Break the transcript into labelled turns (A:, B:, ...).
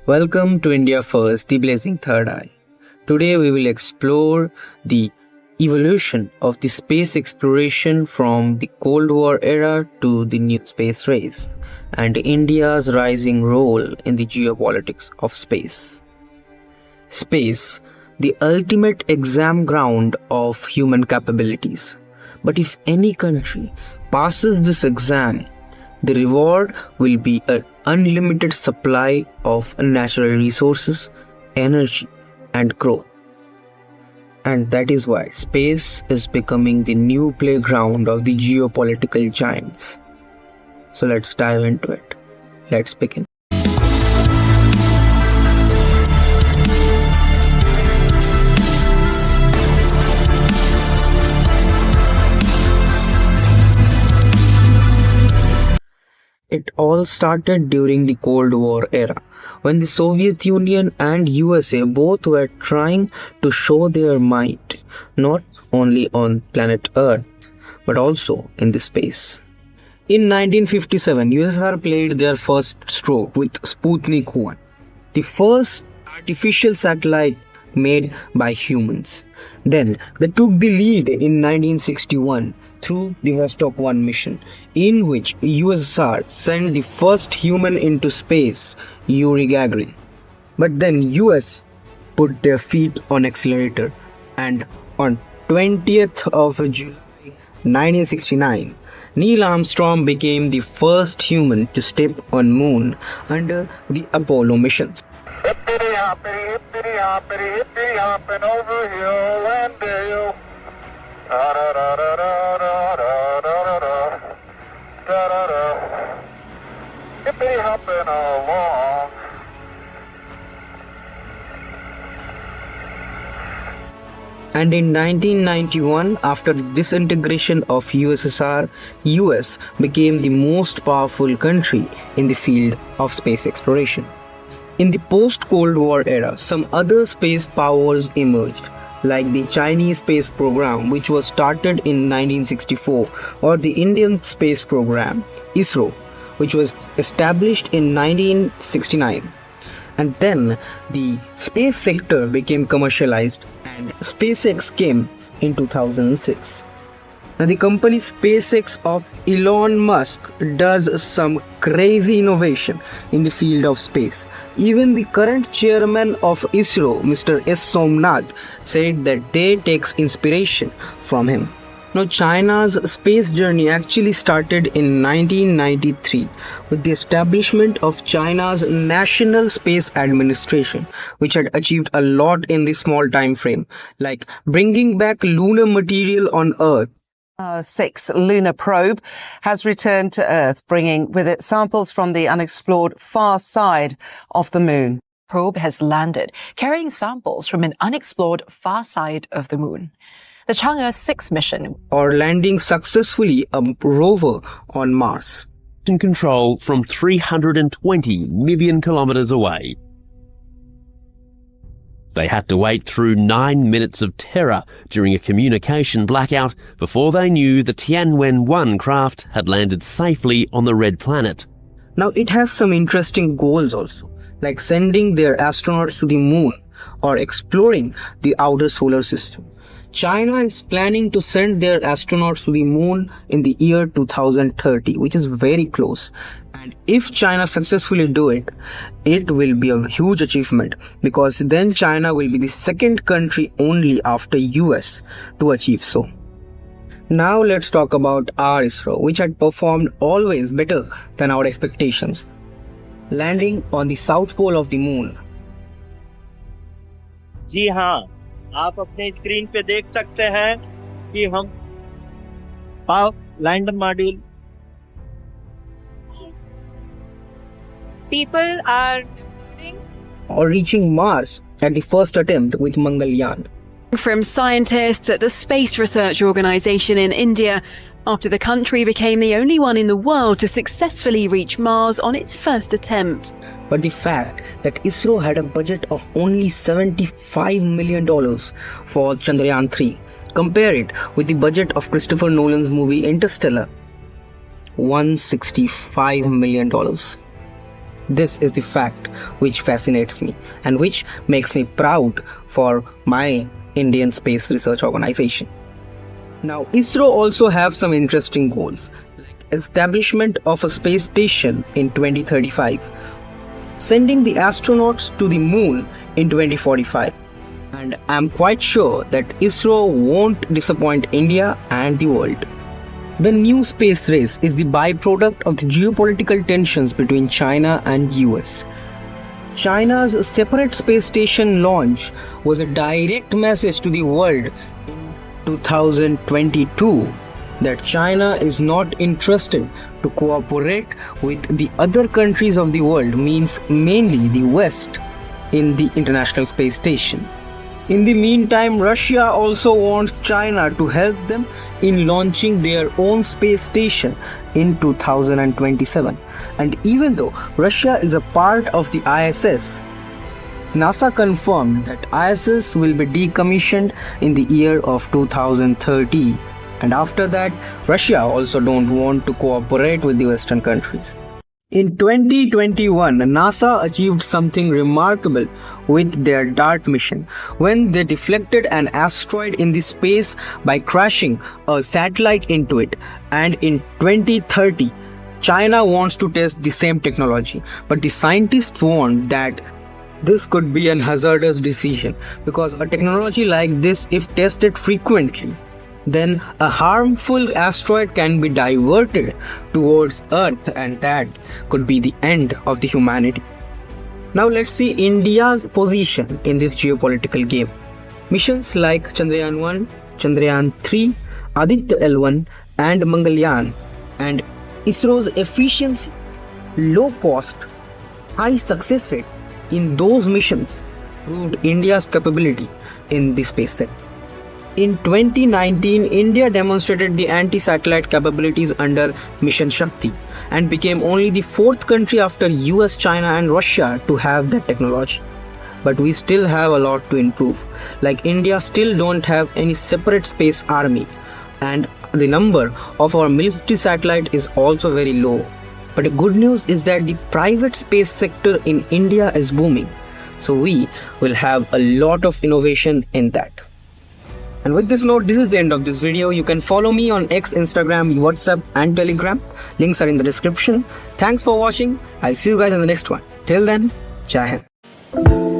A: Welcome to India First, the Blazing Third Eye. Today we will explore the evolution of the space exploration from the Cold War era to the new space race and India's rising role in the geopolitics of space. Space, the ultimate exam ground of human capabilities. But if any country passes this exam, the reward will be an unlimited supply of natural resources, energy, and growth. And that is why space is becoming the new playground of the geopolitical giants. So let's dive into it. Let's begin. It all started during the Cold War era, when the Soviet Union and USA both were trying to show their might, not only on planet Earth, but also in the space. In 1957, USSR played their first stroke with Sputnik 1, the first artificial satellite made by humans. Then they took the lead in 1961 through the Vostok 1 mission, in which USSR sent the first human into space, Yuri Gagarin. But then US put their feet on accelerator, and on 20th of July 1969, Neil Armstrong became the first human to step on moon under the Apollo missions.
B: Hippity hoppity, hippity hoppity, hippity hopping over hill and dale. Da da da da da da da da da da da da. Hippity hopping along.
A: And in 1991, after the disintegration of USSR, US became the most powerful country in the field of space exploration. In the post-Cold War era, some other space powers emerged, like the Chinese Space Program, which was started in 1964, or the Indian Space Program, ISRO, which was established in 1969. And then the space sector became commercialized and SpaceX came in 2006. Now the company SpaceX of Elon Musk does some crazy innovation in the field of space. Even the current chairman of ISRO, Mr. S. Somnath, said that they takes inspiration from him. Now China's space journey actually started in 1993 with the establishment of China's National Space Administration, which had achieved a lot in this small time frame, like bringing back lunar material on Earth.
C: 6 Lunar Probe has returned to Earth, bringing with it samples from the unexplored far side of the moon.
D: Probe has landed, carrying samples from an unexplored far side of the moon. The Chang'e 6 mission,
A: or landing successfully a rover on Mars.
E: In control from 320 million kilometers away. They had to wait through 9 minutes of terror during a communication blackout before they knew the Tianwen-1 craft had landed safely on the Red Planet.
A: Now it has some interesting goals also, like sending their astronauts to the moon or exploring the outer solar system. China is planning to send their astronauts to the moon in the year 2030, which is very close. And if China successfully do it, it will be a huge achievement, because then China will be the second country only after US to achieve so. Now let's talk about our ISRO, which had performed always better than our expectations. Landing on the south pole of the moon.
F: जी हाँ, आप अपने screen पे देख सकते हैं कि हम lander module
G: People are
A: or reaching Mars at the first attempt with Mangalyaan.
G: from scientists at the Space Research Organization in India after the country became the only one in the world to successfully reach Mars on its first attempt.
A: But the fact that ISRO had a budget of only $75 million for Chandrayaan 3, compare it with the budget of Christopher Nolan's movie Interstellar, $165 million. This is the fact which fascinates me and which makes me proud for my Indian Space Research Organization. Now, ISRO also have some interesting goals, like establishment of a space station in 2035, sending the astronauts to the moon in 2045. And I'm quite sure that ISRO won't disappoint India and the world. The new space race is the byproduct of the geopolitical tensions between China and US. China's separate space station launch was a direct message to the world in 2022 that China is not interested to cooperate with the other countries of the world, means mainly the West, in the International Space Station. In the meantime, Russia also wants China to help them in launching their own space station in 2027. And even though Russia is a part of the ISS, NASA confirmed that ISS will be decommissioned in the year of 2030. And after that, Russia also don't want to cooperate with the Western countries. In 2021, NASA achieved something remarkable with their DART mission when they deflected an asteroid in the space by crashing a satellite into it. And in 2030, China wants to test the same technology, but the scientists warned that this could be an hazardous decision because a technology like this, if tested frequently, then a harmful asteroid can be diverted towards Earth, and that could be the end of the humanity. Now let's see India's position in this geopolitical game. Missions like Chandrayaan 1, Chandrayaan 3, Aditya L1 and Mangalyaan, and ISRO's efficiency, low cost, high success rate in those missions proved India's capability in the space sector. In 2019, India demonstrated the anti-satellite capabilities under Mission Shakti and became only the fourth country after US, China and Russia to have that technology. But we still have a lot to improve. Like India still don't have any separate space army, and the number of our military satellite is also very low. But the good news is that the private space sector in India is booming. So we will have a lot of innovation in that. And with this note, this is the end of this video. You can follow me on X, Instagram, WhatsApp and Telegram. Links are in the description. Thanks for watching. I'll see you guys in the next one. Till then, Jai Hind.